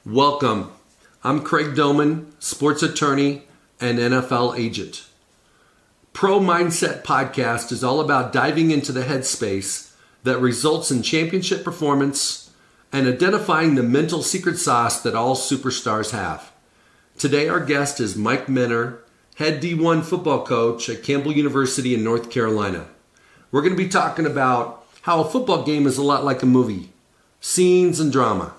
Welcome. I'm Craig Domann, sports attorney and NFL agent. Pro Mindset Podcast is all about diving into the headspace that results in championship performance and identifying the mental secret sauce that all superstars have. Today our guest is Mike Minner, head D1 football coach at Campbell University in North Carolina. We're going to be talking about how a football game is a lot like a movie, scenes and drama.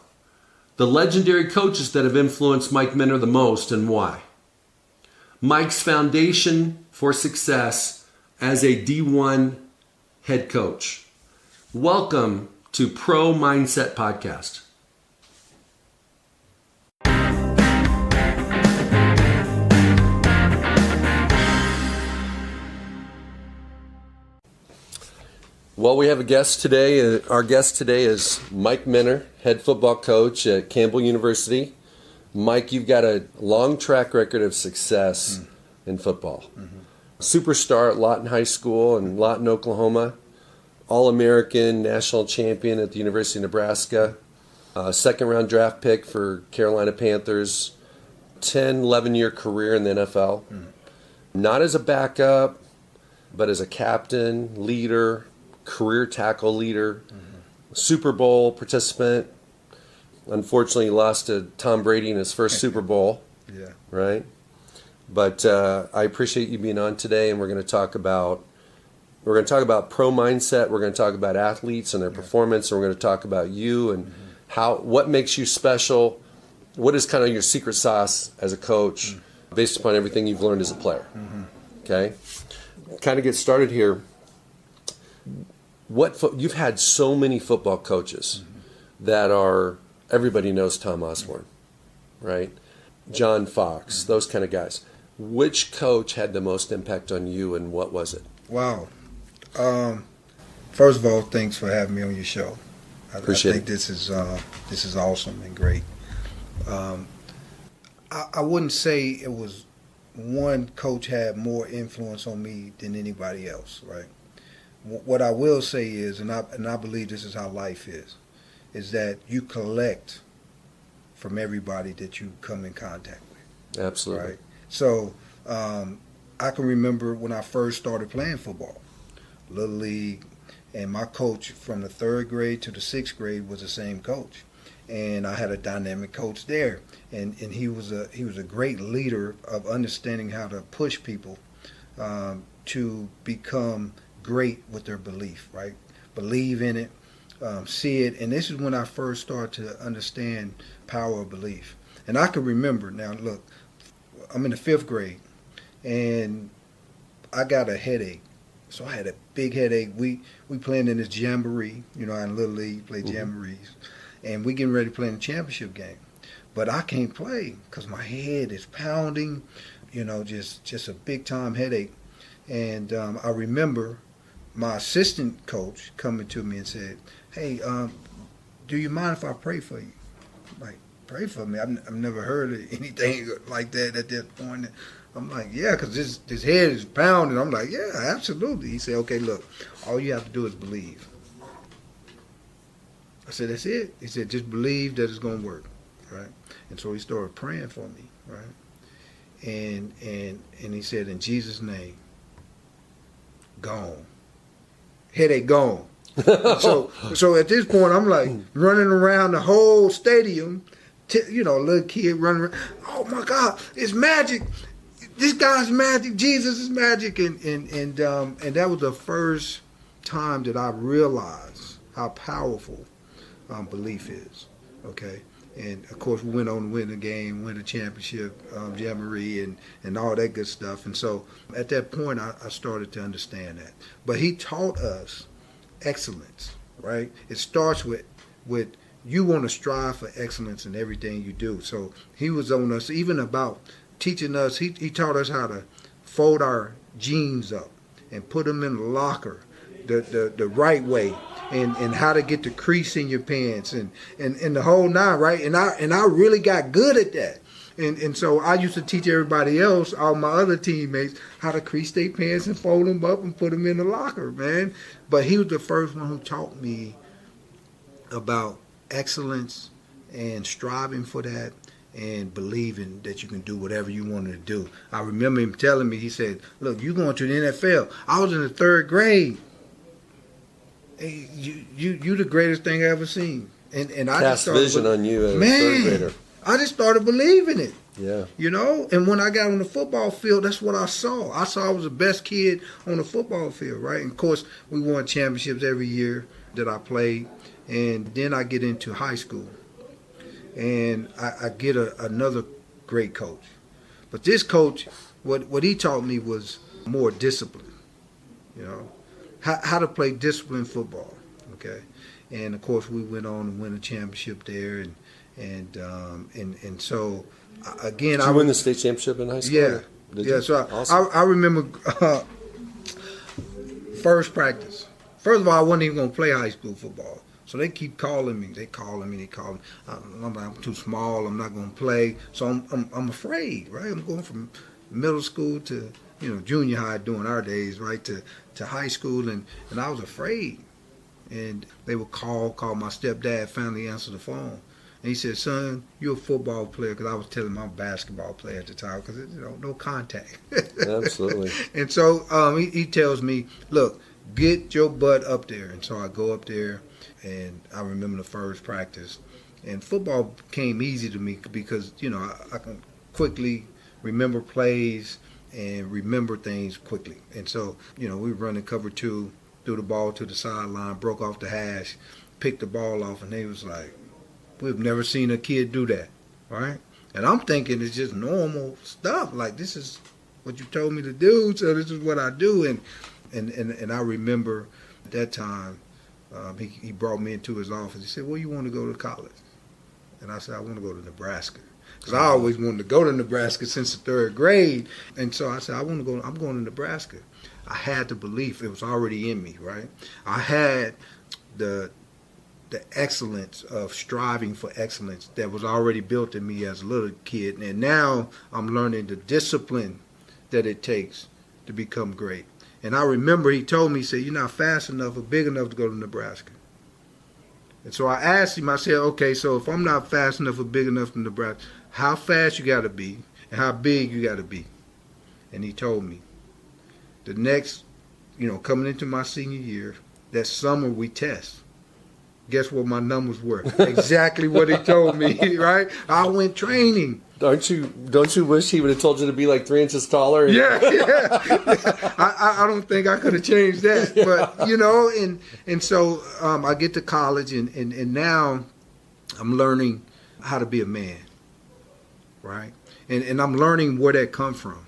The legendary coaches that have influenced Mike Minner the most and why. Mike's foundation for success as a D1 head coach. Welcome to Pro Mindset Podcast. Well, we have a guest today. Our guest today is Mike Minner, head football coach at Campbell University. Mike, you've got a long track record of success in football. Superstar at Lawton High School in Lawton, Oklahoma. All-American, national champion at the University of Nebraska. Second-round draft pick for Carolina Panthers. 10, 11-year career in the NFL. Not as a backup, but as a captain, leader, career tackle leader, Super Bowl participant. Unfortunately, he lost to Tom Brady in his first Super Bowl. Yeah. Right? But I appreciate you being on today, and we're going to talk about pro mindset. We're going to talk about athletes and their performance, and we're going to talk about you and what makes you special. What is kind of your secret sauce as a coach based upon everything you've learned as a player? Okay? Kind of get started here. You've had so many football coaches that are, everybody knows Tom Osborne, right? John Fox, those kind of guys. Which coach had the most impact on you, and what was it? Wow. First of all, thanks for having me on your show. I think this is awesome and great. I wouldn't say it was one coach had more influence on me than anybody else, right? What I will say is, and I believe this is how life is that you collect from everybody that you come in contact with. Absolutely. Right? So I can remember when I first started playing football, Little League, and my coach from the 3rd grade to the 6th grade was the same coach. And I had a dynamic coach there. And he was a great leader of understanding how to push people to become great with their belief, right? Believe in it, see it. And this is when I first started to understand power of belief. And I can remember, now look, I'm in the 5th grade and I got a headache. So I had a big headache. We playing in this jamboree, in Little League, play jamborees. And we getting ready to play in the championship game. But I can't play because my head is pounding, just a big time headache. And I remember my assistant coach coming to me and said, "Hey, do you mind if I pray for you?" I'm like, pray for me? I've never heard of anything like that at that point. I'm like, yeah, because this head is pounding. I'm like, yeah, absolutely. He said, okay, look, all you have to do is believe. I said, that's it? He said, just believe that it's going to work, right? And so he started praying for me, right? And he said, in Jesus' name, gone. Headache gone. So at this point, I'm like running around the whole stadium, little kid running around. Oh my God, it's magic! This guy's magic. Jesus is magic, and that was the first time that I realized how powerful belief is. Okay, and of course we went on to win the game, win the championship, jamboree, and all that good stuff. And so at that point, I started to understand that. But he taught us excellence, right? It starts with you want to strive for excellence in everything you do. So he was on us, even about teaching us. He taught us how to fold our jeans up and put them in the locker the right way, and how to get the crease in your pants and the whole nine, right? And I really got good at that. And so I used to teach everybody else, all my other teammates, how to crease their pants and fold them up and put them in the locker, man. But he was the first one who taught me about excellence and striving for that and believing that you can do whatever you wanted to do. I remember him telling me, he said, look, you going to the NFL. I was in the third grade. Hey, you the greatest thing I ever seen. And I Cast just started vision on you as a third grader. I just started believing it. Yeah. You know, and when I got on the football field, that's what I saw. I saw I was the best kid on the football field, right? And of course, we won championships every year that I played. And then I get into high school. And I get another great coach. But this coach, what he taught me was more discipline, you know, how to play disciplined football, okay? And, of course, we went on to win a championship there. And so, again, Did you win the state championship in high school? Yeah. Did Yeah, you? so Awesome. I remember first practice. First of all, I wasn't even going to play high school football. So they keep calling me. They calling me. I'm like, I'm too small. I'm not going to play. So I'm afraid, right? I'm going from middle school to, junior high during our days, right, to high school. And I was afraid. And they would call my stepdad finally answered the phone. And he said, son, you're a football player, because I was telling him I'm a basketball player at the time, because, no contact. Absolutely. And so he tells me, look, get your butt up there. And so I go up there, and I remember the first practice. And football came easy to me because, I can quickly remember plays and remember things quickly. And so, we were running cover two, threw the ball to the sideline, broke off the hash, picked the ball off, and they was like, we've never seen a kid do that, right? And I'm thinking it's just normal stuff. Like, this is what you told me to do, so this is what I do. And I remember at that time, he brought me into his office. He said, where you want to go to college? And I said, I want to go to Nebraska. Because I always wanted to go to Nebraska since the third grade. And so I said, I'm going to Nebraska. I had the belief. It was already in me, right? I had the excellence of striving for excellence that was already built in me as a little kid. And now I'm learning the discipline that it takes to become great. And I remember he told me, he said, you're not fast enough or big enough to go to Nebraska. And so I asked him, I said, okay, so if I'm not fast enough or big enough to Nebraska, how fast you got to be and how big you got to be? And he told me, the next, coming into my senior year, that summer we test. Guess what my numbers were? Exactly what he told me, right? I went training. Don't you wish he would have told you to be like 3 inches taller? Yeah. I don't think I could have changed that. Yeah. But, and so I get to college and now I'm learning how to be a man, right? And I'm learning where that comes from.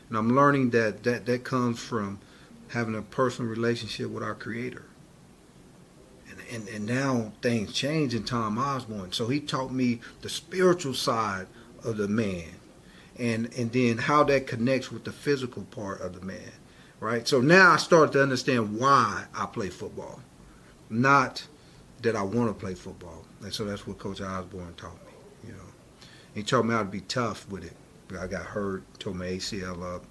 And I'm learning that comes from having a personal relationship with our Creator. And now things change in Tom Osborne. So he taught me the spiritual side of the man and then how that connects with the physical part of the man, right? So now I start to understand why I play football, not that I want to play football. And so that's what Coach Osborne taught me, He taught me how to be tough with it. I got hurt, tore my ACL up.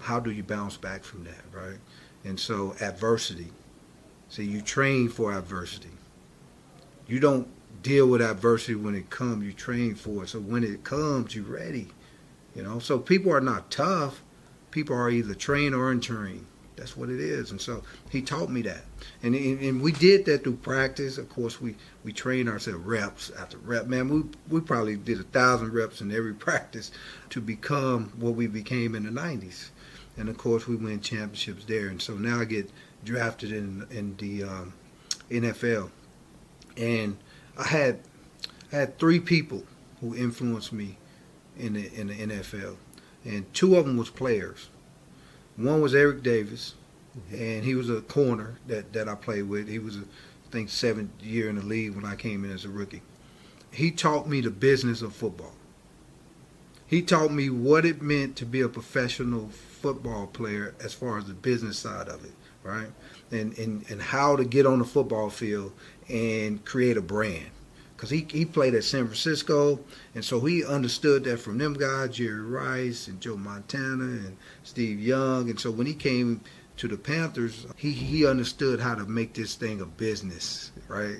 How do you bounce back from that, right? And so adversity. See, you train for adversity. You don't deal with adversity when it comes. You train for it. So when it comes, you're ready. So people are not tough. People are either trained or untrained. That's what it is. And so he taught me that. And we did that through practice. Of course, we trained ourselves reps after rep. Man, we probably did 1,000 reps in every practice to become what we became in the 90s. And, of course, we win championships there. And so now I get drafted in the NFL. And I had 3 people who influenced me in the NFL. And 2 of them was players. One was Eric Davis, and he was a corner that I played with. He was, I think, 7th year in the league when I came in as a rookie. He taught me the business of football. He taught me what it meant to be a professional football player as far as the business side of it, right? And how to get on the football field and create a brand. Because he played at San Francisco, and so he understood that from them guys, Jerry Rice and Joe Montana and Steve Young. And so when he came to the Panthers, he understood how to make this thing a business, right?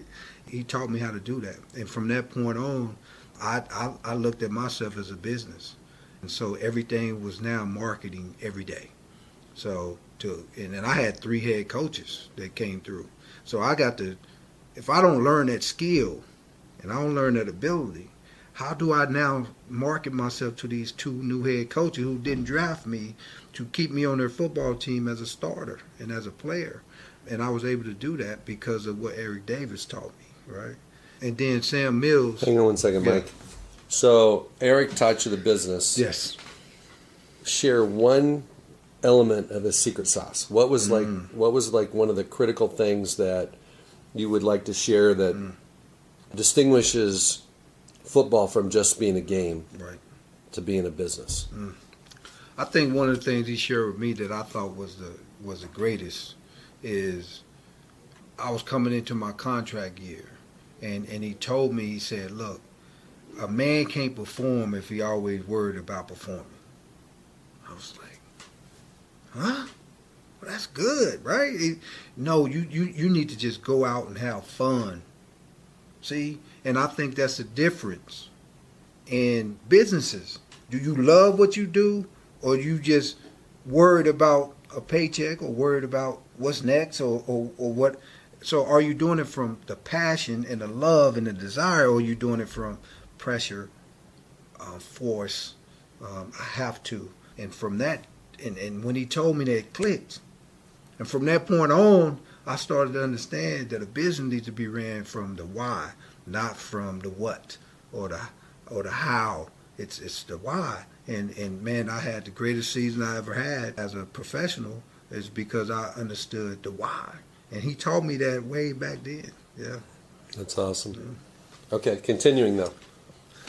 He taught me how to do that. And from that point on, I looked at myself as a business. And so everything was now marketing every day. And then I had 3 head coaches that came through. So I got to, if I don't learn that skill and I don't learn that ability, how do I now market myself to these 2 new head coaches who didn't draft me to keep me on their football team as a starter and as a player? And I was able to do that because of what Eric Davis taught me, right? And then Sam Mills. Hang on one second, Yeah. Mike. So Eric taught you the business. Yes. Share one element of his secret sauce. What was like one of the critical things that you would like to share that distinguishes football from just being a game, Right, to being a business? I think one of the things he shared with me that I thought was the greatest is I was coming into my contract year, and he told me, he said, look, a man can't perform if he always worried about performing. I was like, huh? Well, that's good, right? No, you need to just go out and have fun. See? And I think that's the difference in businesses. Do you love what you do, or you just worried about a paycheck, or worried about what's next, or what? So are you doing it from the passion and the love and the desire, or are you doing it from pressure, force, I have to? And from that, and when he told me that, it clicked. And from that point on, I started to understand that a business needs to be ran from the why, not from the what or the how. It's the why. And man, I had the greatest season I ever had as a professional is because I understood the why. And he taught me that way back then. Yeah. That's awesome. Okay, continuing though.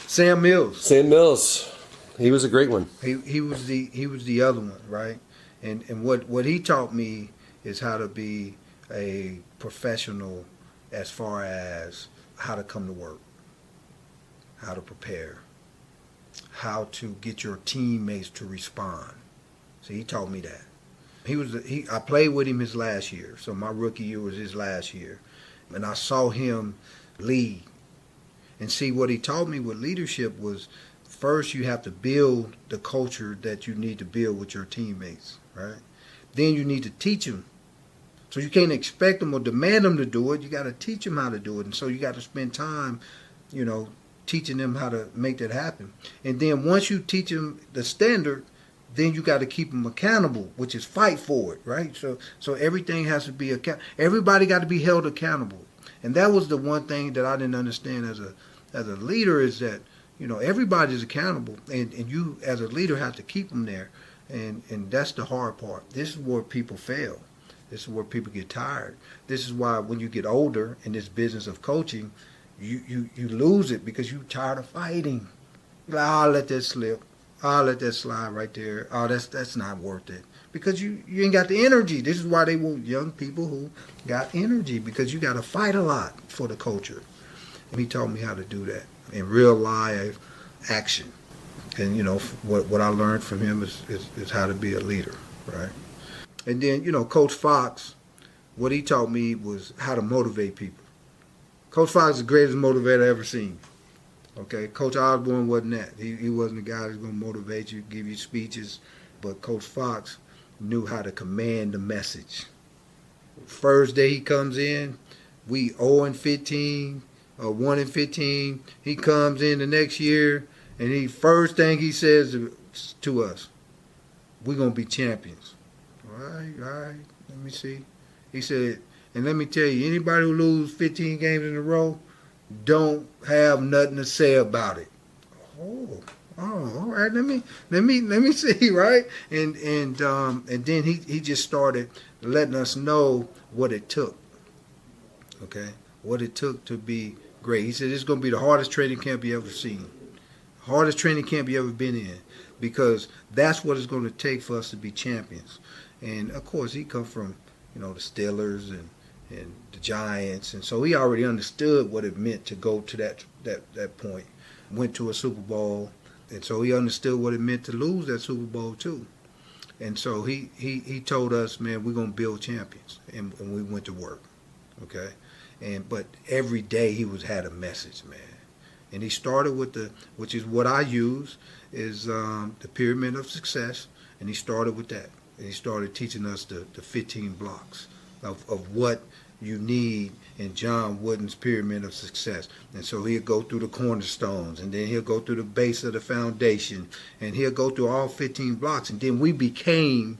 Sam Mills. Sam Mills, he was a great one. He was the other one, right? And what he taught me is how to be a professional as far as how to come to work, how to prepare, how to get your teammates to respond. So he taught me that. I played with him his last year, so my rookie year was his last year, and I saw him lead. And see, what he taught me with leadership was, first you have to build the culture that you need to build with your teammates, right? Then you need to teach them. So you can't expect them or demand them to do it. You got to teach them how to do it. And so you got to spend time, teaching them how to make that happen. And then once you teach them the standard, then you got to keep them accountable, which is fight for it, right? So everything has to be everybody got to be held accountable. And that was the one thing that I didn't understand as a leader, is that everybody's accountable, and you as a leader have to keep them there. And that's the hard part. This is where people fail. This is where people get tired. This is why when you get older in this business of coaching, you lose it because you're tired of fighting. You're like, I'll let that slip. I'll let that slide right there. Oh, that's not worth it. Because you ain't got the energy. This is why they want young people who got energy, because you got to fight a lot for the culture. And he taught me how to do that in real live action. And, what I learned from him is how to be a leader, right? And then, Coach Fox, what he taught me was how to motivate people. Coach Fox is the greatest motivator I ever seen. Okay, Coach Osborne wasn't that. He wasn't the guy that's going to motivate you, give you speeches. But Coach Fox knew how to command the message. First day he comes in, we 0-15 or 1-15. He comes in the next year, and first thing he says to us, we're going to be champions. All right, let me see. He said, and let me tell you, anybody who loses 15 games in a row don't have nothing to say about it. Oh, all right. Let me see, right? And then he just started letting us know what it took. Okay, what it took to be great. He said it's going to be the hardest training camp you ever seen, hardest training camp you ever been in, because that's what it's going to take for us to be champions. And of course, he come from the Steelers and the Giants, and so he already understood what it meant to go to that point. Went to a Super Bowl, and so he understood what it meant to lose that Super Bowl too. And so he told us, man, we're gonna build champions, and we went to work, okay. But every day he had a message, man. And he started with which is what I use, is the pyramid of success. And he started with that. And he started teaching us the 15 blocks of what you need in John Wooden's pyramid of success. And so he'll go through the cornerstones, and then he'll go through the base of the foundation, and he'll go through all 15 blocks. And then we became,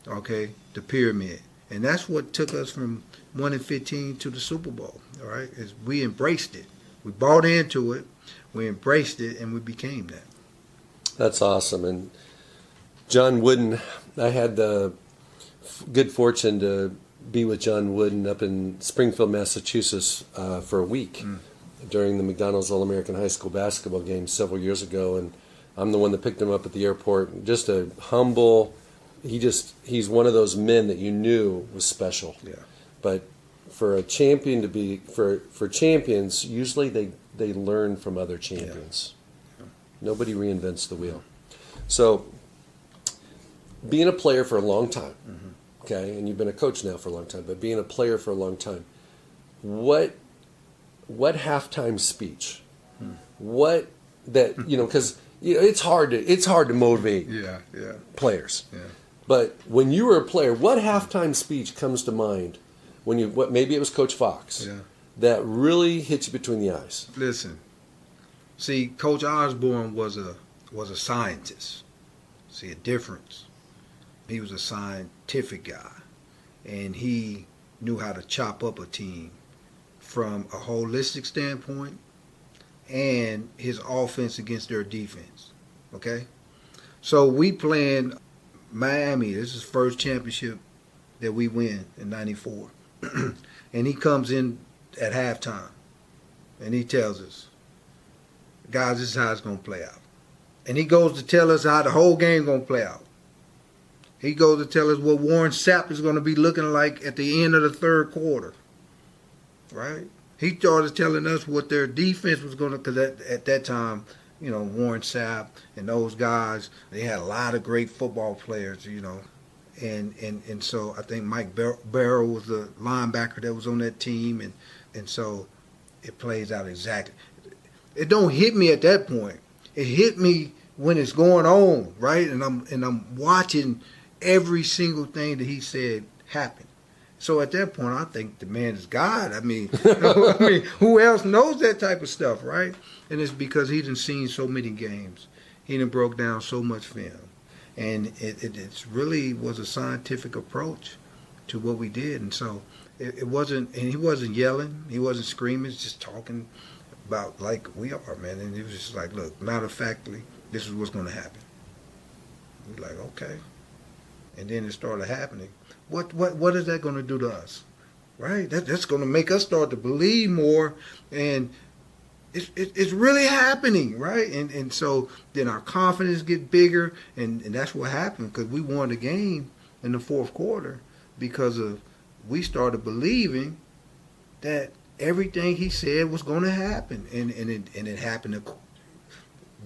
the pyramid. And that's what took us from 1-15 to the Super Bowl, all right? Is we embraced it. We bought into it, we embraced it, and we became that. That's awesome. And John Wooden, I had the good fortune to be with John Wooden up in Springfield, Massachusetts for a week during the McDonald's All-American High School basketball game several years ago. And I'm the one that picked him up at the airport. Just a humble, he's one of those men that you knew was special. Yeah. But for a champion to be, for champions, usually they learn from other champions. Yeah. Nobody reinvents the wheel. So being a player for a long time, okay, and you've been a coach now for a long time, but being a player for a long time, what halftime speech, what that, because it's hard to motivate players. Yeah. But when you were a player, what halftime speech comes to mind when maybe it was Coach Fox that really hits you between the eyes? Listen, see, Coach Osborne was a scientist. See a difference. He was a scientific guy, and he knew how to chop up a team from a holistic standpoint and his offense against their defense. Okay? So we playing Miami. This is the first championship that we win in '94. And he comes in at halftime, and he tells us, guys, this is how it's going to play out. And he goes to tell us how the whole game going to play out. He goes to tell us what Warren Sapp is going to be looking like at the end of the third quarter, right? He started telling us what their defense was going to, because at that time, Warren Sapp and those guys, they had a lot of great football players, And so I think Mike Barrow was the linebacker that was on that team, and so it plays out exactly. It don't hit me at that point. It hit me when it's going on, right? And I'm watching every single thing that he said happen. So at that point, I think the man is God. I mean, who else knows that type of stuff, right? And it's because he done seen so many games. He done broke down so much film. And it really was a scientific approach to what we did. And so it wasn't, and he wasn't yelling, he wasn't screaming, just talking about like we are, man. And it was just like, look, matter of factly, this is what's going to happen. We're like, okay. And then it started happening. What is that going to do to us, right? That's going to make us start to believe more, and it's really happening, right? And so then our confidence get bigger, and that's what happened, because we won the game in the fourth quarter because we started believing that everything he said was going to happen, and it happened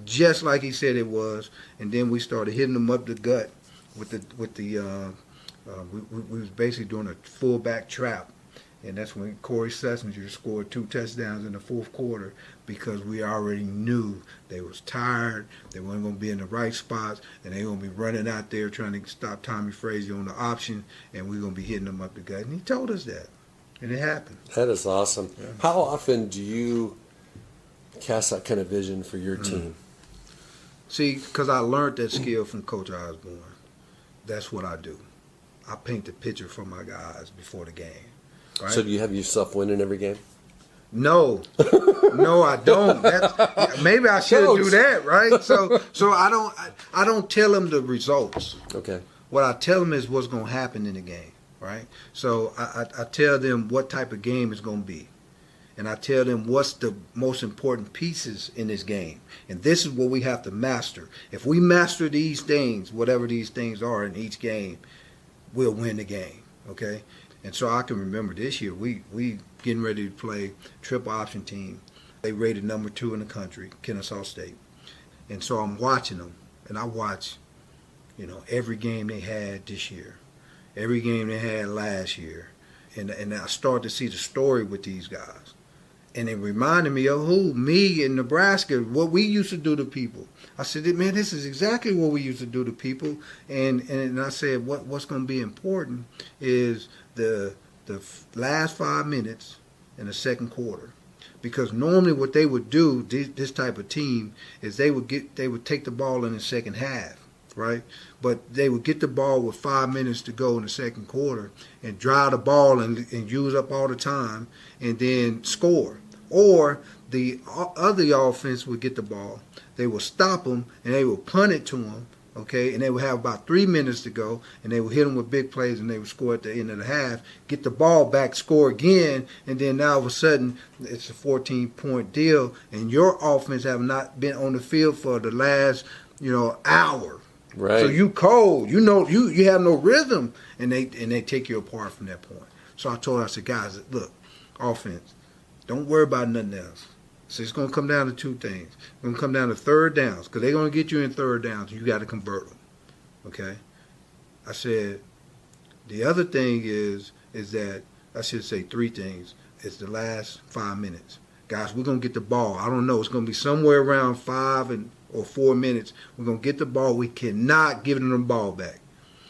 just like he said it was. And then we started hitting him up the gut we was basically doing a fullback trap. And that's when Corey Sessinger scored 2 touchdowns in the fourth quarter, because we already knew they was tired, they weren't going to be in the right spots, and they were going to be running out there trying to stop Tommy Frazier on the option, and we're going to be hitting them up the gut. And he told us that, and it happened. That is awesome. Yeah. How often do you cast that kind of vision for your team? See, because I learned that skill from Coach Osborne. That's what I do. I paint the picture for my guys before the game. Right? So do you have yourself winning every game? No, I don't. Maybe I should do that, right? So I don't tell them the results. Okay. What I tell them is what's going to happen in the game, right? So I tell them what type of game it's going to be, and I tell them what's the most important pieces in this game, and this is what we have to master. If we master these things, whatever these things are in each game, we'll win the game. Okay. And so I can remember this year, we getting ready to play triple option team. They rated number 2 in the country, Kennesaw State. And so I'm watching them, and I watch, every game they had this year, every game they had last year. and I started to see the story with these guys. And it reminded me of me in Nebraska, what we used to do to people. I said, man, this is exactly what we used to do to people. And I said, what's going to be important is the last 5 minutes in the second quarter. Because normally what they would do, this type of team, is they would take the ball in the second half, right? But they would get the ball with 5 minutes to go in the second quarter and drive the ball and use up all the time and then score. Or the other offense would get the ball, they would stop them and they would punt it to them, okay? And they would have about 3 minutes to go and they would hit them with big plays and they would score at the end of the half, get the ball back, score again, and then now all of a sudden it's a 14-point deal and your offense have not been on the field for the last, hour. Right. So you cold, you have no rhythm, and they take you apart from that point. So I said, guys, look, offense, don't worry about nothing else. So it's going to come down to two things. It's going to come down to third downs, because they're going to get you in third downs. You got to convert them, okay? I said, the other thing is that, I should say three things. It's the last 5 minutes. Guys, we're going to get the ball. I don't know. It's going to be somewhere around 5 or 4 minutes. We're going to get the ball. We cannot give them the ball back.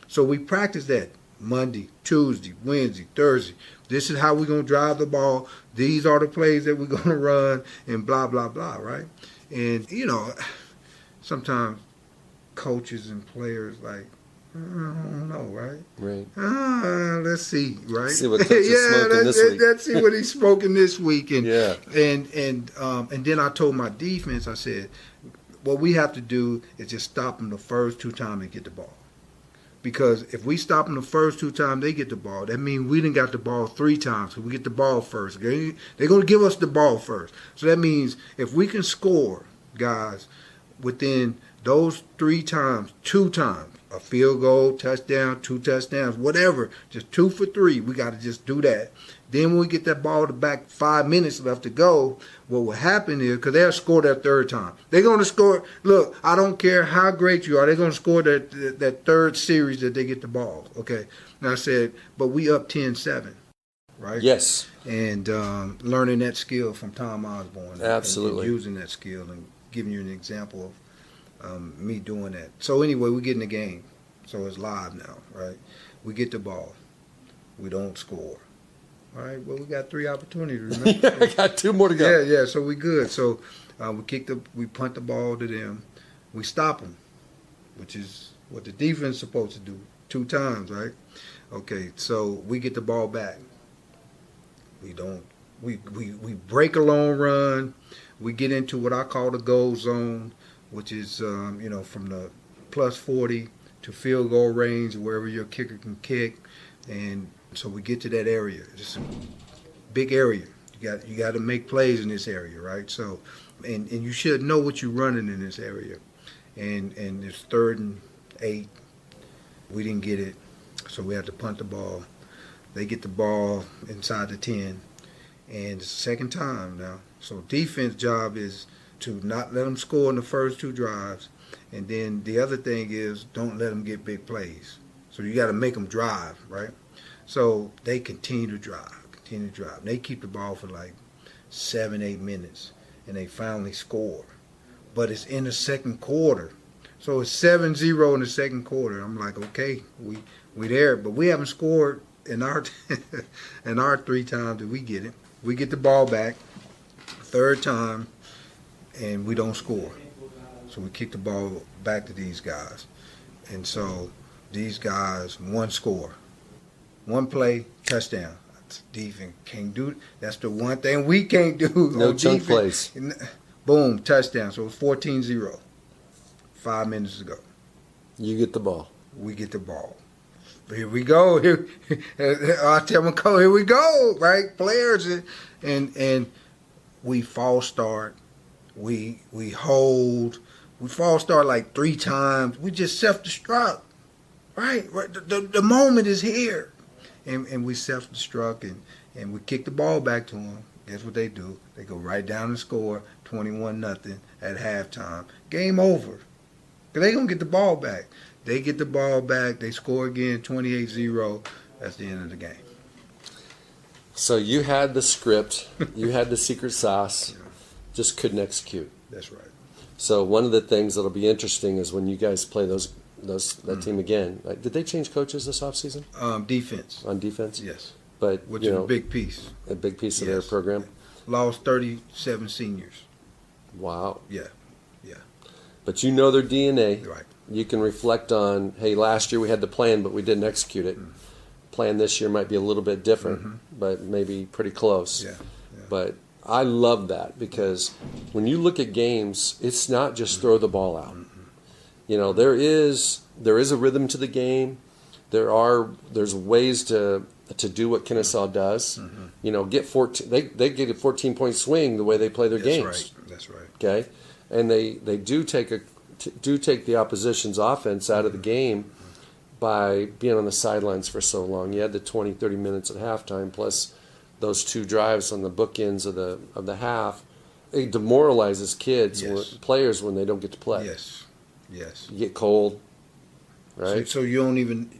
So we practice that Monday, Tuesday, Wednesday, Thursday. This is how we're going to drive the ball. These are the plays that we're going to run and blah, blah, blah, right? And, sometimes coaches and players like, I don't know, right? Right. Let's see, right? See what Coach is smoking this week. Let's see what he's smoking this week. And, yeah. And then I told my defense, I said, what we have to do is just stop them the first 2 times and get the ball. Because if we stop them the first 2 times they get the ball, that means we done got the ball 3 times. So we get the ball first. They're going to give us the ball first. So that means if we can score, guys, within those 3 times, 2 times, a field goal, touchdown, 2 touchdowns, whatever, just 2 for 3, we got to just do that. Then when we get that ball to back 5 minutes left to go, what will happen is, because they'll score that third time. They're going to score. Look, I don't care how great you are. They're going to score that third series that they get the ball. Okay. And I said, but we up 10-7, right? Yes. And learning that skill from Tom Osborne. Absolutely. And using that skill and giving you an example of me doing that. So anyway, we get in the game. So it's live now, right? We get the ball. We don't score. All right, well, we got 3 opportunities. Remember? I got 2 more to go. Yeah, so we good. So we punt the ball to them. We stop them, which is what the defense is supposed to do 2 times, right? Okay, so we get the ball back. We break a long run. We get into what I call the goal zone, which is, from the plus 40 to field goal range, wherever your kicker can kick. And so we get to that area. It's a big area. You got to make plays in this area, right? So, and you should know what you're running in this area. And it's 3rd and 8. We didn't get it, so we had to punt the ball. They get the ball inside the 10, and it's the second time now. So defense job is to not let them score in the first 2 drives, and then the other thing is don't let them get big plays. So you got to make them drive, right? So they continue to drive. And they keep the ball for like 7-8 minutes, and they finally score. But it's in the second quarter. So it's 7-0 in the second quarter. I'm like, okay, we there. But we haven't scored in our 3 times that we get it. We get the ball back, 3rd time, and we don't score. So we kick the ball back to these guys. And so these guys, 1 score. 1 play, touchdown. Defense can't do it. That's the one thing we can't do. No chunk plays. Boom, touchdown. So it's 14-0. 5 minutes to go. You get the ball. We get the ball. Here we go. I tell my coach, here we go, right? Players. And we false start. We hold. We false start like 3 times. We just self-destruct. Right? The moment is here. And we self-destruct and we kick the ball back to them. Guess what they do? They go right down and score 21-0 at halftime. Game over. Because they're going to get the ball back. They get the ball back. They score again, 28-0. That's the end of the game. So you had the script, you had the secret sauce, just couldn't execute. That's right. So one of the things that'll be interesting is when you guys play that team again. Did they change coaches this offseason? Defense. On defense? Yes. But which is a big piece. A big piece of their program. Lost 37 seniors. Wow. Yeah. But you know their DNA. Right. You can reflect on, hey, last year we had the plan, but we didn't execute it. Plan this year might be a little bit different, but maybe pretty close. Yeah. But I love that because when you look at games, it's not just throw the ball out. You know, there is a rhythm to the game. There's ways to do what Kennesaw does. You know, get 14. They get a 14-point swing the way they play their games. That's right. Okay, and they do take the opposition's offense out of the game by being on the sidelines for so long. You had the 20, 30 minutes at halftime plus those two drives on the bookends of the half. It demoralizes players when they don't get to play. Yes. You get cold, right? So you don't even.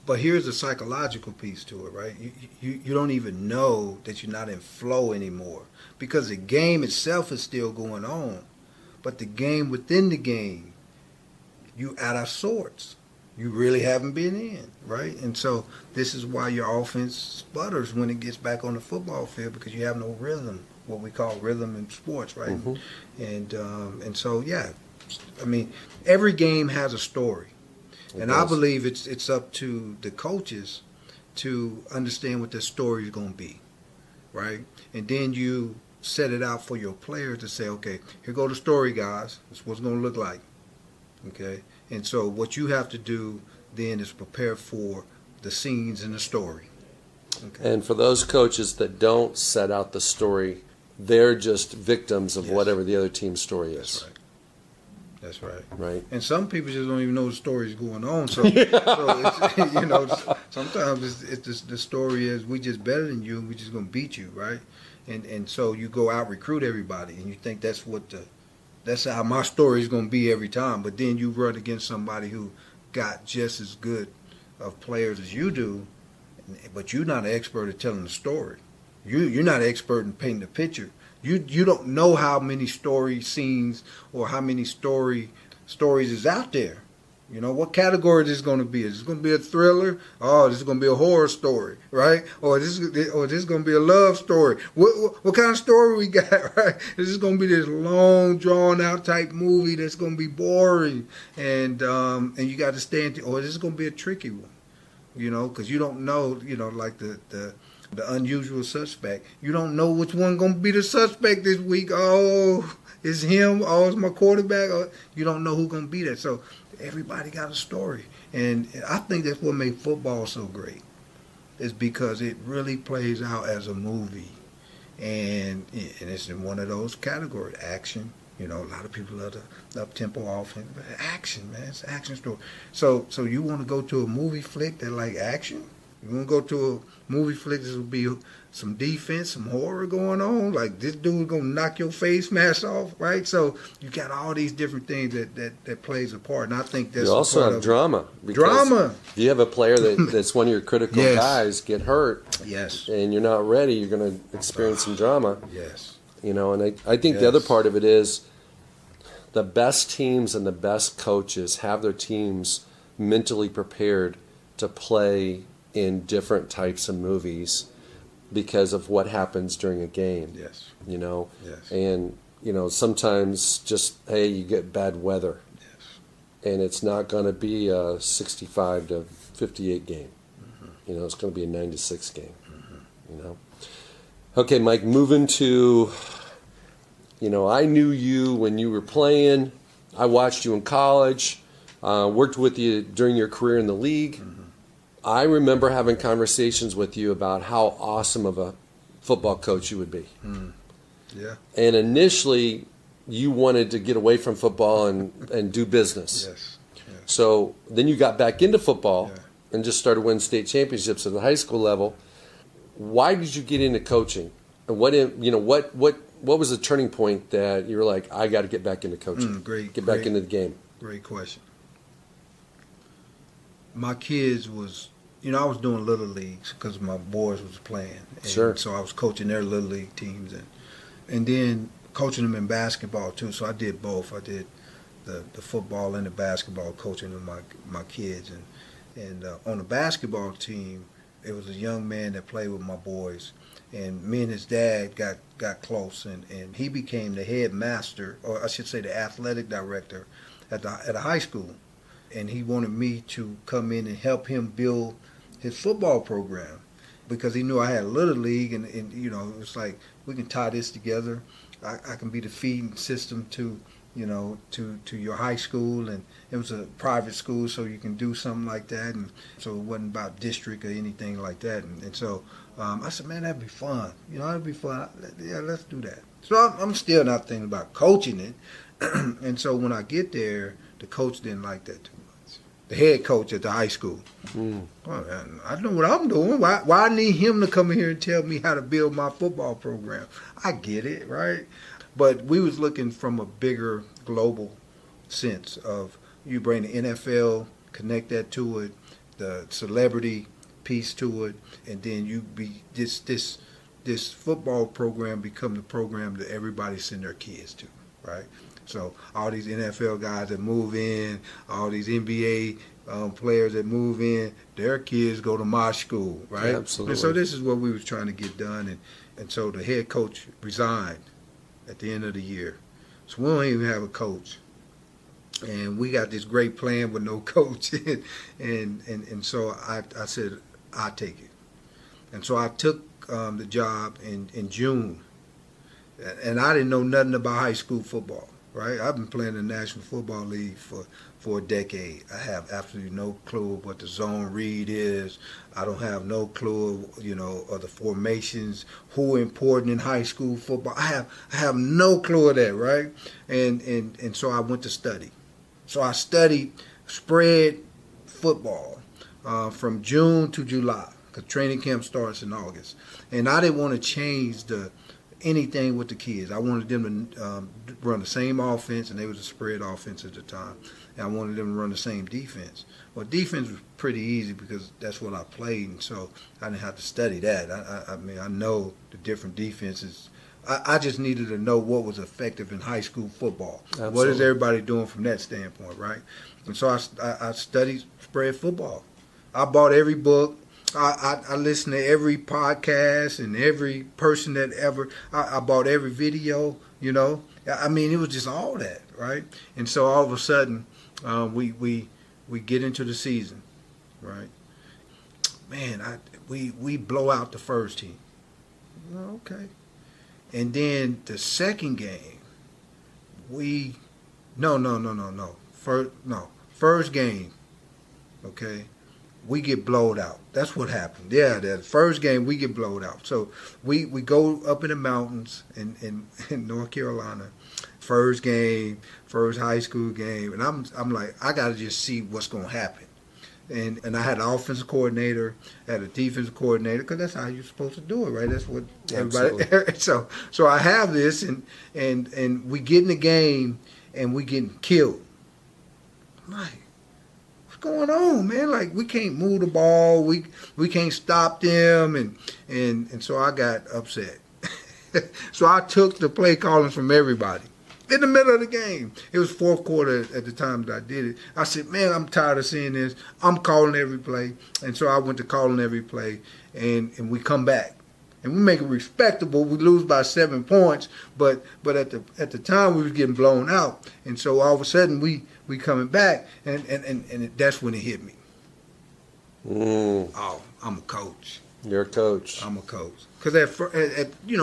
But here's the psychological piece to it, right? You don't even know that you're not in flow anymore because the game itself is still going on, but the game within the game, you out of sorts. You really haven't been in, right? And so this is why your offense sputters when it gets back on the football field because you have no rhythm, what we call rhythm in sports, right? And so I mean, every game has a story. And I believe it's up to the coaches to understand what the story is going to be, right? And then you set it out for your players to say, okay, here go the story, guys. This is what it's going to look like, okay? And so what you have to do then is prepare for the scenes in the story. Okay? And for those coaches that don't set out the story, they're just victims of whatever the other team's story is. That's right. That's right. Right. And some people just don't even know the story's going on. So, so it's, you know, sometimes it's the story is we just better than you and we just gonna beat you, right? And so you go out recruit everybody and you think that's how my story is gonna be every time. But then you run against somebody who got just as good of players as you do, but you're not an expert at telling the story. You're not an expert in painting the picture. You don't know how many story scenes or how many stories is out there. You know, what category is this going to be? Is this going to be a thriller? Oh, this is going to be a horror story, right? Or this is going to be a love story. What kind of story we got, right? This is going to be this long, drawn-out type movie that's going to be boring. And you got to stand, or this is going to be a tricky one, you know, because you don't know, you know, like the unusual suspect. You don't know which one going to be the suspect this week. Oh, it's him. Oh, it's my quarterback. Oh, you don't know who's going to be there. So everybody got a story. And I think that's what made football so great is because it really plays out as a movie. And it's in one of those categories. Action. You know, a lot of people love the up-tempo offense. But action, man. It's an action story. So you want to go to a movie flick that like action? You want to go to a movie flick that will be some defense, some horror going on? Like this dude going to knock your face mask off, right? So you got all these different things that plays a part. And I think that's you also have drama. Drama. If you have a player that's one of your critical guys get hurt, and you're not ready, you're going to experience some drama. Yes. You know, and I think the other part of it is the best teams and the best coaches have their teams mentally prepared to play in different types of movies because of what happens during a game. Yes. You know? Yes. And, you know, sometimes just, hey, you get bad weather. Yes. And it's not going to be a 65 to 58 game. Mm-hmm. You know, it's going to be a 9-6 game. Mm-hmm. You know? Okay, Mike, moving to, you know, I knew you when you were playing. I watched you in college, worked with you during your career in the league. Mm-hmm. I remember having conversations with you about how awesome of a football coach you would be. Yeah. And initially, you wanted to get away from football and do business. Yes. So then you got back into football and just started winning state championships at the high school level. Why did you get into coaching? And what was the turning point that you were like, I got to get back into coaching? Get back into the game. Great question. My kids was I was doing little leagues because my boys was playing. And Sure. So I was coaching their little league teams and then coaching them in basketball too. So I did both. I did the football and the basketball, coaching of my kids. And on the basketball team, it was a young man that played with my boys. And me and his dad got close, and he became the headmaster, or I should say the athletic director at a high school. And he wanted me to come in and help him build his football program because he knew I had a little league, and it was like, we can tie this together. I can be the feeding system to your high school, and it was a private school, so you can do something like that, and so it wasn't about district or anything like that, and so I said, man, that'd be fun, that'd be fun, yeah, let's do that. So I'm still not thinking about coaching it, and so when I get there, the coach didn't like that too much. The head coach at the high school. Well, I know what I'm doing. Why I need him to come in here and tell me how to build my football program? I get it, right? But we was looking from a bigger global sense of, you bring the NFL, connect that to it, the celebrity piece to it, and then you be this football program become the program that everybody send their kids to, right? So all these NFL guys that move in, all these NBA players that move in, their kids go to my school, right? Yeah, absolutely. And so this is what we was trying to get done, and so the head coach resigned at the end of the year. So we don't even have a coach. And we got this great plan with no coach. and so I said, I'll take it. And so I took the job in June. And I didn't know nothing about high school football, right? I've been playing in the National Football League for a decade. I have absolutely no clue what the zone read is. I don't have no clue, of the formations, who important in high school football. I have no clue of that, right? And so I went to study. So I studied spread football from June to July, because training camp starts in August. And I didn't want to change anything with the kids. I wanted them to run the same offense, and they was a spread offense at the time. And I wanted them to run the same defense. Well, defense was pretty easy because that's what I played, and so I didn't have to study that. I mean, I know the different defenses. I just needed to know what was effective in high school football. Absolutely. What is everybody doing from that standpoint, right? And so I studied spread football. I bought every book. I listened to every podcast and every person that ever. I bought every video. I mean, it was just all that, right? And so all of a sudden, we get into the season, right? Man, we blow out the first team. Well, okay. And then the second game, First game, okay, we get blowed out. That's what happened. Yeah, the first game we get blowed out. So we go up in the mountains in North Carolina. First game, first high school game, and I'm like, I got to just see what's going to happen. And I had an offensive coordinator, had a defensive coordinator, because that's how you're supposed to do it, right? That's what everybody. So I have this, and we get in the game, and we getting killed. I'm like, what's going on, man? Like, we can't move the ball, we can't stop them, and so I got upset. So I took the play calling from everybody. In the middle of the game. It was fourth quarter at the time that I did it. I said, man, I'm tired of seeing this. I'm calling every play. And so I went to calling every play, and we come back. And we make it respectable. We lose by 7 points, but at the time we was getting blown out. And so all of a sudden we coming back, and that's when it hit me. Oh, I'm a coach. You're a coach. I'm a coach. Because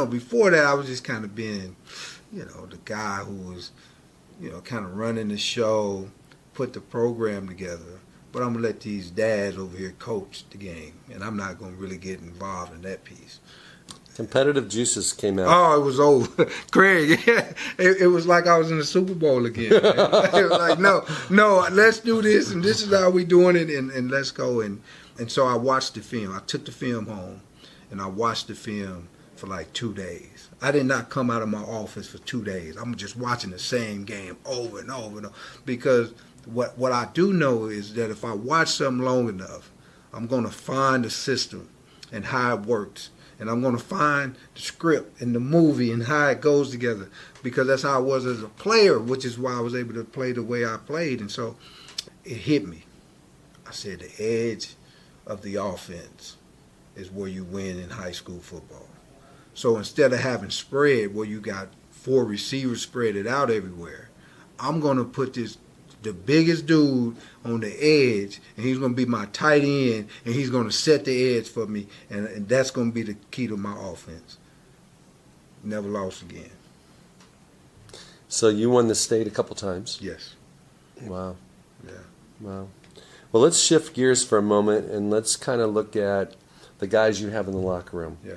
before that I was just kind of being, the guy who was, kind of running the show, put the program together. But I'm going to let these dads over here coach the game, and I'm not going to really get involved in that piece. Competitive juices came out. Oh, it was over. Craig, it was like I was in the Super Bowl again. It was like, no, let's do this, and this is how we doing it, and let's go. And so I watched the film. I took the film home, and I watched the film for like 2 days. I did not come out of my office for 2 days. I'm just watching the same game over and over and over. Because what I do know is that if I watch something long enough, I'm going to find the system and how it works. And I'm going to find the script and the movie and how it goes together, because that's how I was as a player, which is why I was able to play the way I played. And so it hit me. I said the edge of the offense is where you win in high school football. So instead of having spread where you got 4 receivers spread it out everywhere, I'm going to put the biggest dude on the edge, and he's going to be my tight end, and he's going to set the edge for me, and that's going to be the key to my offense. Never lost again. So you won the state a couple times. Yes. Wow. Yeah. Wow. Well, let's shift gears for a moment, and let's kind of look at the guys you have in the locker room. Yeah.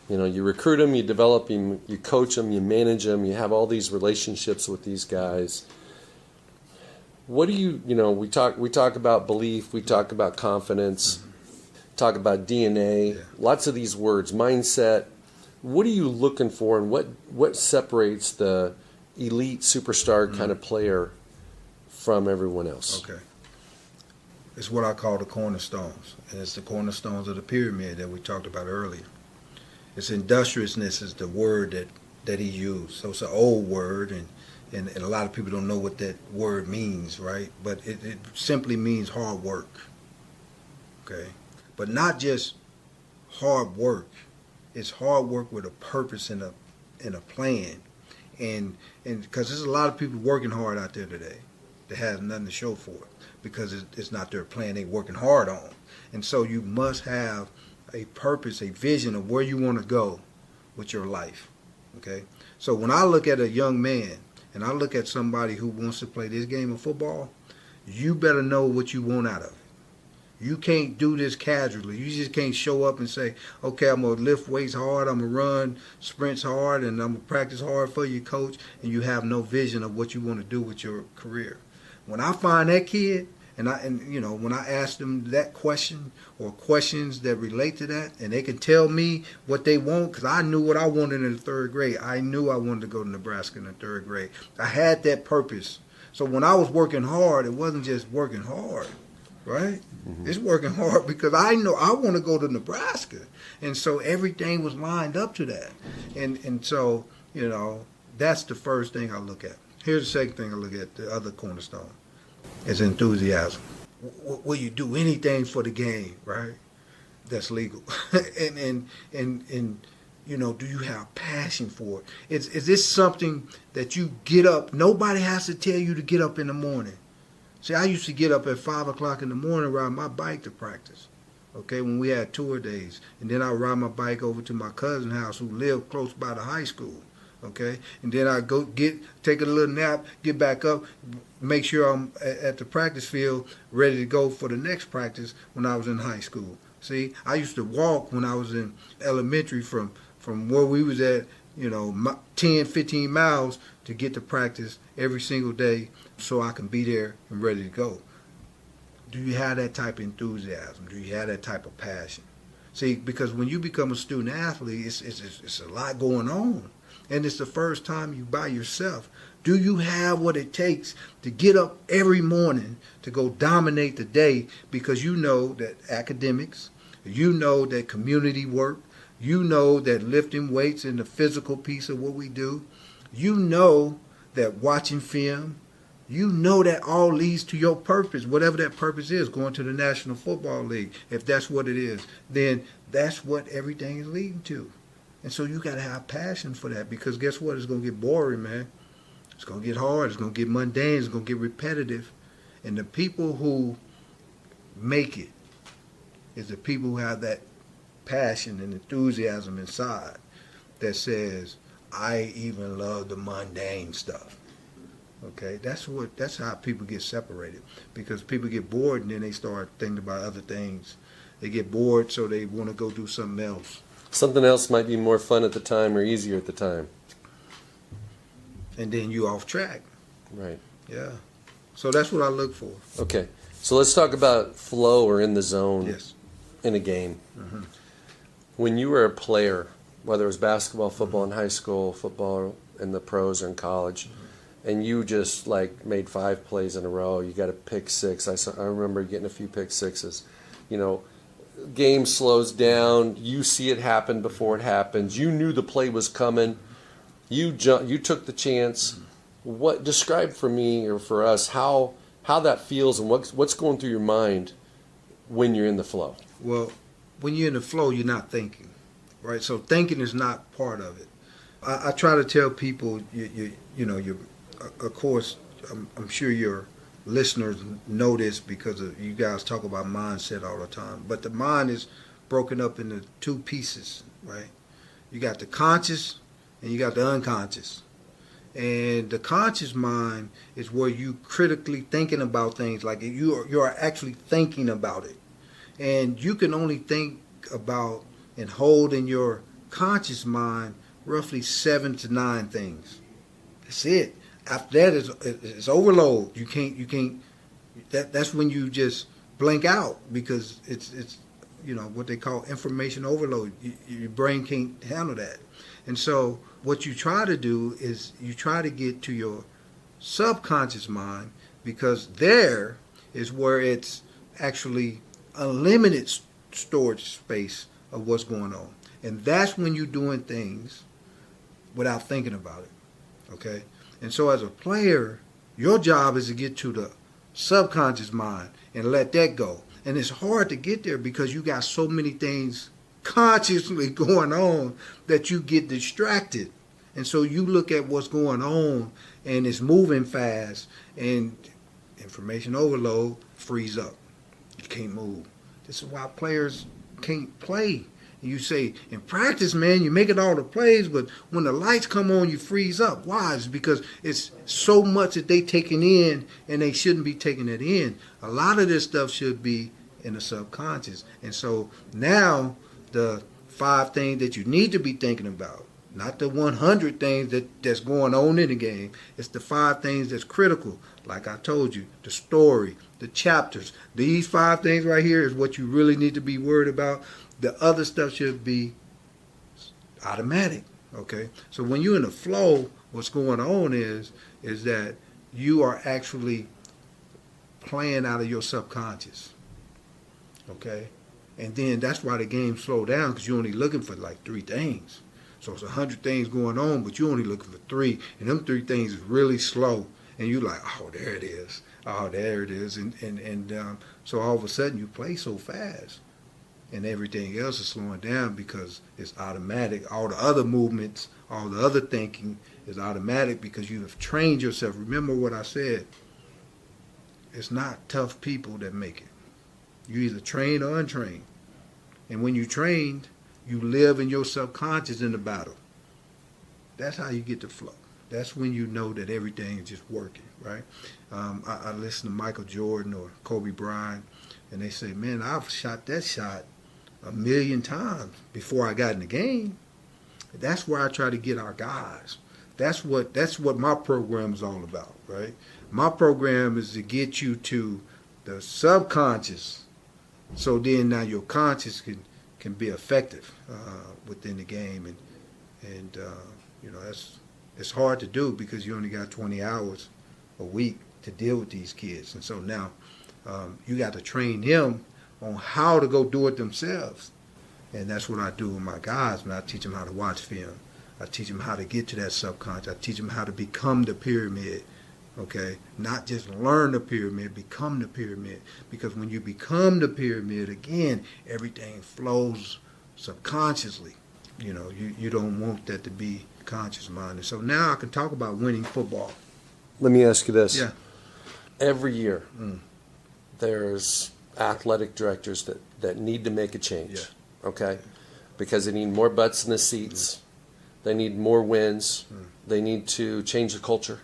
You know, you recruit them, you develop them, you coach them, you manage them, you have all these relationships with these guys. What do you know, we talk about belief, we talk about confidence, talk about DNA, lots of these words, mindset. What are you looking for, and what separates the elite superstar kind of player from everyone else? Okay. It's what I call the cornerstones, and it's the cornerstones of the pyramid that we talked about earlier. It's industriousness is the word that he used. So it's an old word, and a lot of people don't know what that word means, right? But it simply means hard work, okay? But not just hard work. It's hard work with a purpose and a plan. And because there's a lot of people working hard out there today that has nothing to show for it because it's not their plan they're working hard on. And so you must have a purpose, a vision of where you want to go with your life, okay? So when I look at a young man and I look at somebody who wants to play this game of football, you better know what you want out of it. You can't do this casually. You just can't show up and say, okay, I'm going to lift weights hard, I'm going to run sprints hard, and I'm going to practice hard for you, coach, and you have no vision of what you want to do with your career. When I find that kid, and you know, when I ask them that question or questions that relate to that, and they can tell me what they want, because I knew what I wanted in the 3rd grade. I knew I wanted to go to Nebraska in the 3rd grade. I had that purpose. So when I was working hard, it wasn't just working hard, right? Mm-hmm. It's working hard because I know I want to go to Nebraska. And so everything was lined up to that. And so, you know, that's the first thing I look at. Here's the second thing I look at, the other cornerstone. It's enthusiasm. Will you do anything for the game, right? That's legal. and you know, do you have passion for it? Is this something that you get up? Nobody has to tell you to get up in the morning. See, I used to get up at 5 o'clock in the morning, ride my bike to practice, okay, when we had tour days. And then I ride my bike over to my cousin's house who lived close by the high school. Okay, and then I go take a little nap, get back up, make sure I'm at the practice field ready to go for the next practice when I was in high school. See, I used to walk when I was in elementary from where we was at, you know, 10, 15 miles to get to practice every single day so I can be there and ready to go. Do you have that type of enthusiasm? Do you have that type of passion? See, because when you become a student athlete, it's a lot going on. And it's the first time you by yourself. Do you have what it takes to get up every morning to go dominate the day, because you know that academics, you know that community work, you know that lifting weights and the physical piece of what we do, you know that watching film, you know that all leads to your purpose, whatever that purpose is, going to the National Football League. If that's what it is, then that's what everything is leading to. And so you got to have passion for that, because guess what? It's going to get boring, man. It's going to get hard. It's going to get mundane. It's going to get repetitive. And the people who make it is the people who have that passion and enthusiasm inside that says, I even love the mundane stuff. Okay? That's how people get separated, because people get bored and then they start thinking about other things. They get bored, so they want to go do something else. Something else might be more fun at the time or easier at the time. And then you off track. Right. Yeah. So that's what I look for. Okay. So let's talk about flow or in the zone. Yes. In a game. Mm-hmm. When you were a player, whether it was basketball, football in high school, football in the pros or in college, and you just like made 5 plays in a row, you got a pick 6. I remember getting a few pick 6s. You know, game slows down. You see it happen before it happens. You knew the play was coming. You took the chance. What describe for me or for us how that feels and what's going through your mind when you're in the flow? Well, when you're in the flow, you're not thinking, right? So thinking is not part of it. I try to tell people, of course, I'm sure your listeners know this because you guys talk about mindset all the time. But the mind is broken up into two pieces, right? You got the conscious and you got the unconscious. And the conscious mind is where you critically thinking about things, like you are actually thinking about it. And you can only think about and hold in your conscious mind roughly 7 to 9 things. That's it. After that is overload. You can't. That's when you just blank out because it's what they call information overload. Your brain can't handle that. And so what you try to do is you try to get to your subconscious mind, because there is where it's actually unlimited storage space of what's going on. And that's when you're doing things without thinking about it. Okay? And so as a player, your job is to get to the subconscious mind and let that go. And it's hard to get there because you got so many things consciously going on that you get distracted. And so you look at what's going on and it's moving fast, and information overload frees up. You can't move. This is why players can't play. You say, in practice, man, you make it all the plays, but when the lights come on, you freeze up. Why? It's because it's so much that they taking in, and they shouldn't be taking it in. A lot of this stuff should be in the subconscious. And so now the 5 things that you need to be thinking about, not the 100 things that's going on in the game. It's the 5 things that's critical. Like I told you, the story, the chapters. These 5 things right here is what you really need to be worried about. The other stuff should be automatic, okay? So when you're in the flow, what's going on is that you are actually playing out of your subconscious, okay? And then that's why the game slow down, because you're only looking for like 3 things. So it's 100 things going on, but you're only looking for 3, and them 3 things is really slow. And you're like, oh, there it is. Oh, there it is. And so all of a sudden you play so fast. And everything else is slowing down because it's automatic. All the other movements, all the other thinking is automatic because you have trained yourself. Remember what I said. It's not tough people that make it. You either train or untrained. And when you trained, you live in your subconscious in the battle. That's how you get the flow. That's when you know that everything is just working, right? I listen to Michael Jordan or Kobe Bryant, and they say, man, I've shot that shot 1,000,000 times before I got in the game. That's where I try to get our guys. That's what my program is all about, right? My program is to get you to the subconscious, so then now your conscious can be effective within the game, and it's hard to do because you only got 20 hours a week to deal with these kids, and so now you got to train them on how to go do it themselves. And that's what I do with my guys, man. I teach them how to watch film. I teach them how to get to that subconscious. I teach them how to become the pyramid, okay? Not just learn the pyramid, become the pyramid. Because when you become the pyramid, again, everything flows subconsciously. You don't want that to be conscious minded. So now I can talk about winning football. Let me ask you this. Yeah. Every year, there's athletic directors that need to make a change, okay? Because they need more butts in the seats. They need more wins. They need to change the culture.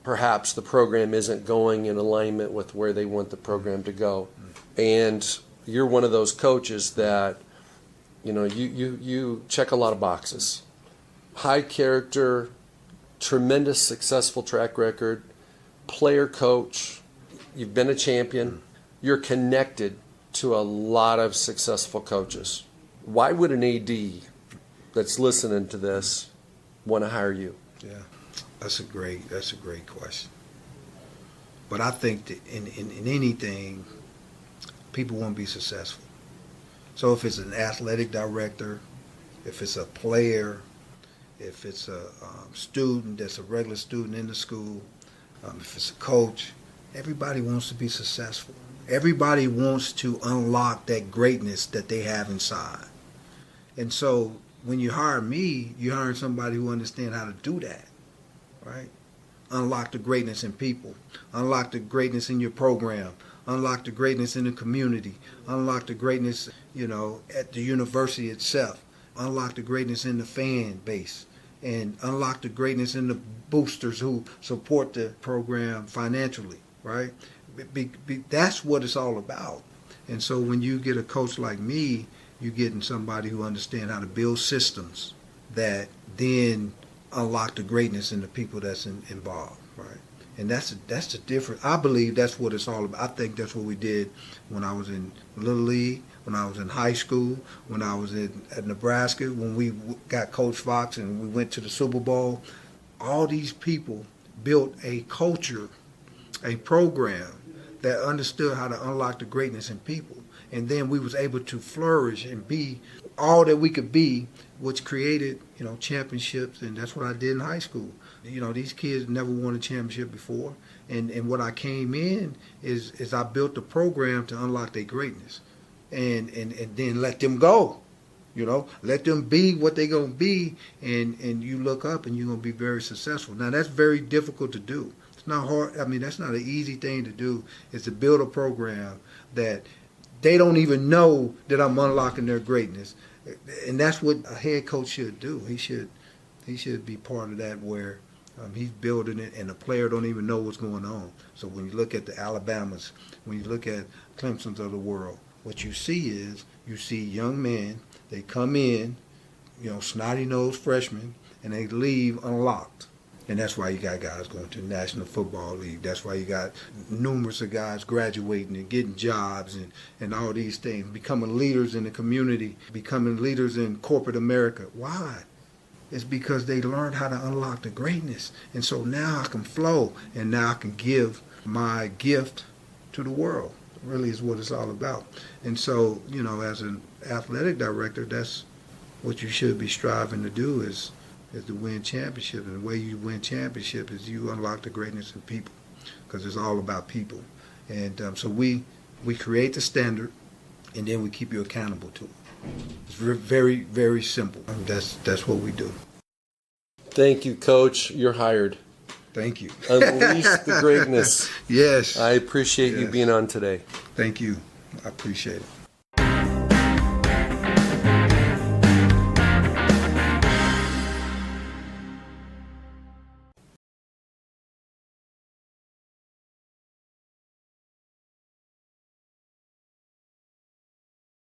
Perhaps the program isn't going in alignment with where they want the program to go. And you're one of those coaches that, you check a lot of boxes. High character, tremendous successful track record, player coach, you've been a champion. You're connected to a lot of successful coaches. Why would an AD that's listening to this want to hire you? Yeah, that's a great question. But I think that in anything, people want to be successful. So if it's an athletic director, if it's a player, if it's a student that's a regular student in the school, if it's a coach, everybody wants to be successful. Everybody wants to unlock that greatness that they have inside. And so when you hire me, you're hiring somebody who understands how to do that, right? Unlock the greatness in people. Unlock the greatness in your program. Unlock the greatness in the community. Unlock the greatness, at the university itself. Unlock the greatness in the fan base. And unlock the greatness in the boosters who support the program financially, right? That's what it's all about. And so when you get a coach like me, you're getting somebody who understands how to build systems that then unlock the greatness in the people that's involved, right? And that's the difference. I believe that's what it's all about. I think that's what we did when I was in Little League, when I was in high school, when I was at Nebraska, when we got Coach Fox and we went to the Super Bowl. All these people built a culture, a program that understood how to unlock the greatness in people. And then we was able to flourish and be all that we could be, which created, championships. And that's what I did in high school. These kids never won a championship before. And what I came in is I built a program to unlock their greatness. And then let them go. Let them be what they're going to be. And you look up and you're going to be very successful. Now, that's very difficult to do. It's not hard. I mean, that's not an easy thing to do, is to build a program that they don't even know that I'm unlocking their greatness. And that's what a head coach should do. He should be part of that, where he's building it and the player don't even know what's going on. So when you look at the Alabamas, when you look at Clemson's of the world, what you see young men, they come in, snotty-nosed freshmen, and they leave unlocked. And that's why you got guys going to the National Football League. That's why you got numerous of guys graduating and getting jobs and all these things, becoming leaders in the community, becoming leaders in corporate America. Why? It's because they learned how to unlock the greatness. And so now I can flow, and now I can give my gift to the world. Really is what it's all about. And so, as an athletic director, that's what you should be striving to do, is to win championships. And the way you win championships is you unlock the greatness in people, because it's all about people. And so we create the standard, and then we keep you accountable to it. It's very, very simple. That's what we do. Thank you, Coach. You're hired. Thank you. Unleash the greatness. Yes. I appreciate you being on today. Thank you. I appreciate it.